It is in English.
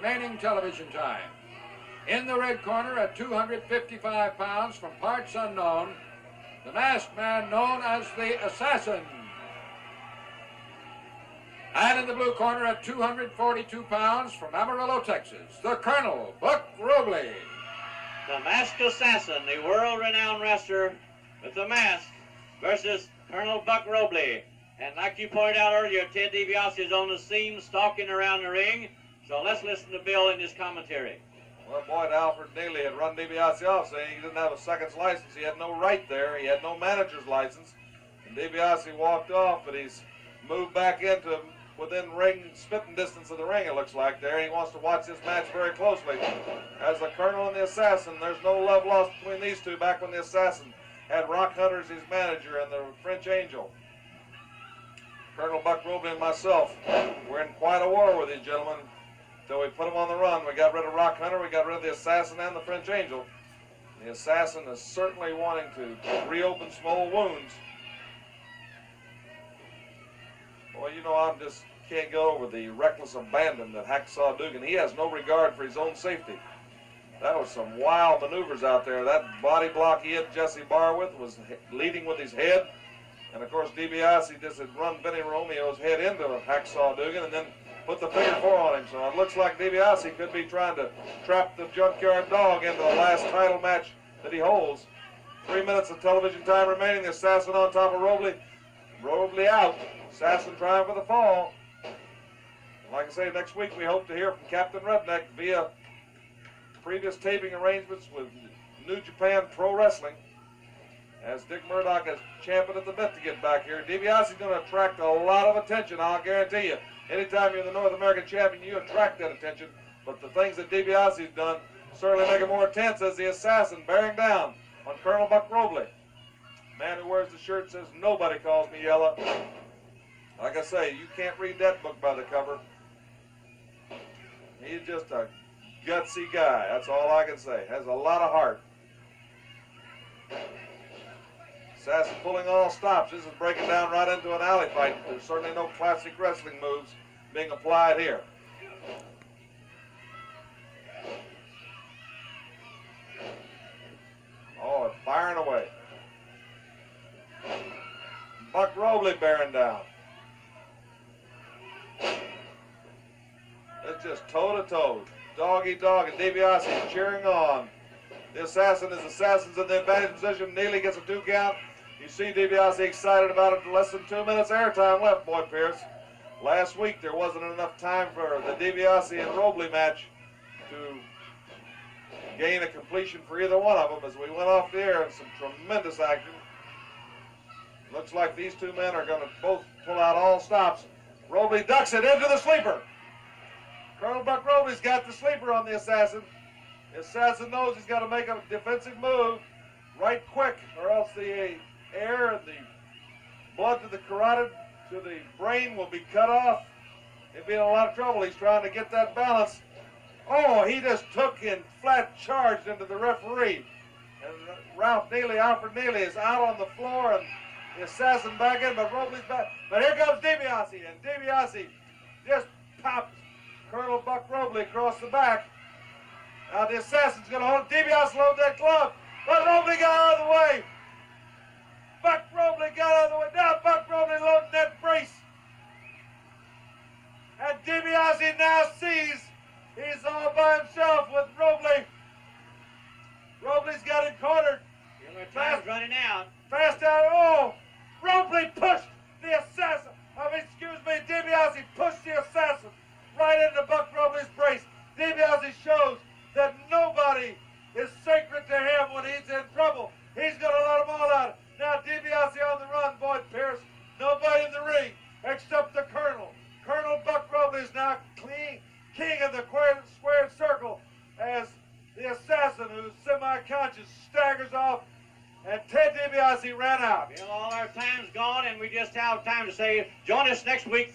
remaining television time. In the red corner at 255 pounds from parts unknown, the masked man known as the Assassin. And in the blue corner at 242 pounds from Amarillo, Texas, the Colonel, Buck Robley. The Masked Assassin, the world-renowned wrestler with the mask, versus Colonel Buck Robley. And like you pointed out earlier, Ted DiBiase is on the scene stalking around the ring. So let's listen to Bill in his commentary. Well, Boyd Alfred Neely had run DiBiase off, saying he didn't have a second's license. He had no right there. He had no manager's license. And DiBiase walked off, but he's moved back into within ring, spitting distance of the ring, it looks like there. He wants to watch this match very closely. As the Colonel and the Assassin, there's no love lost between these two back when the Assassin had Rock Hunter as his manager and the French Angel. Colonel Buck Robley and myself, we're in quite a war with these gentlemen. Until we put them on the run. We got rid of Rock Hunter, we got rid of the Assassin and the French Angel. The Assassin is certainly wanting to reopen some old wounds. Well, you know, I just can't go over the reckless abandon that Hacksaw Dugan. He has no regard for his own safety. That was some wild maneuvers out there. That body block he hit Jesse Barr with was leading with his head. And of course, DiBiase just had run Benny Romeo's head into Hacksaw Dugan and then put the figure four on him. So it looks like DiBiase could be trying to trap the Junkyard Dog into the last title match that he holds. 3 minutes of television time remaining. The Assassin on top of Robley. Robley out. Assassin trying for the fall. Like I say, next week we hope to hear from Captain Redneck via previous taping arrangements with New Japan Pro Wrestling, as Dick Murdoch is champing at the bit to get back here. DiBiase is going to attract a lot of attention, I'll guarantee you. Anytime you're the North American champion, you attract that attention. But the things that DiBiase's done certainly make it more intense as the Assassin bearing down on Colonel Buck Robley. Man who wears the shirt says, "Nobody calls me yellow." Like I say, you can't read that book by the cover. He's just a gutsy guy. That's all I can say. Has a lot of heart. Assassin pulling all stops. This is breaking down right into an alley fight. There's certainly no classic wrestling moves being applied here. Oh, it's firing away. Buck Robley bearing down. It's just toe-to-toe, dog-eat-dog, and DiBiase cheering on. The Assassin is Assassin's in the advantage position. Neely gets a 2 count. You see DiBiase excited about it. Less than 2 minutes airtime left, Boyd Pierce. Last week there wasn't enough time for the DiBiase and Robley match to gain a completion for either one of them as we went off the air in some tremendous action. Looks like these two men are going to both pull out all stops. Robley ducks it into the sleeper. Colonel Buck Robley's got the sleeper on the Assassin. The Assassin knows he's got to make a defensive move right quick, or else the air and the blood to the carotid, to the brain will be cut off. He'll be in a lot of trouble. He's trying to get that balance. Oh, he just took and flat charged into the referee. And Alfred Neely is out on the floor, and the Assassin back in, but Robley's back. But here comes DiBiase, and DiBiase just pops Colonel Buck Robley across the back. Now the Assassin's going to hold DiBiase load that glove, but Robley got out of the way. Buck Robley got out of the way. Now Buck Robley loading that brace. And DiBiase now sees he's all by himself with Robley. Robley's got him cornered. Time's running out. Fast out. Oh, Robley pushed the Assassin. DiBiase pushed the Assassin right into Buck Robley's brace. DiBiase shows that nobody is sacred to him when he's in trouble. He's going to let them all out. Now DiBiase on the run, Boyd Pierce. Nobody in the ring except the Colonel. Colonel Buck Robley is now king of the squared circle as the Assassin, who's semi-conscious, staggers off, and Ted DiBiase ran out. Well, all our time's gone, and we just have time to say, join us next week.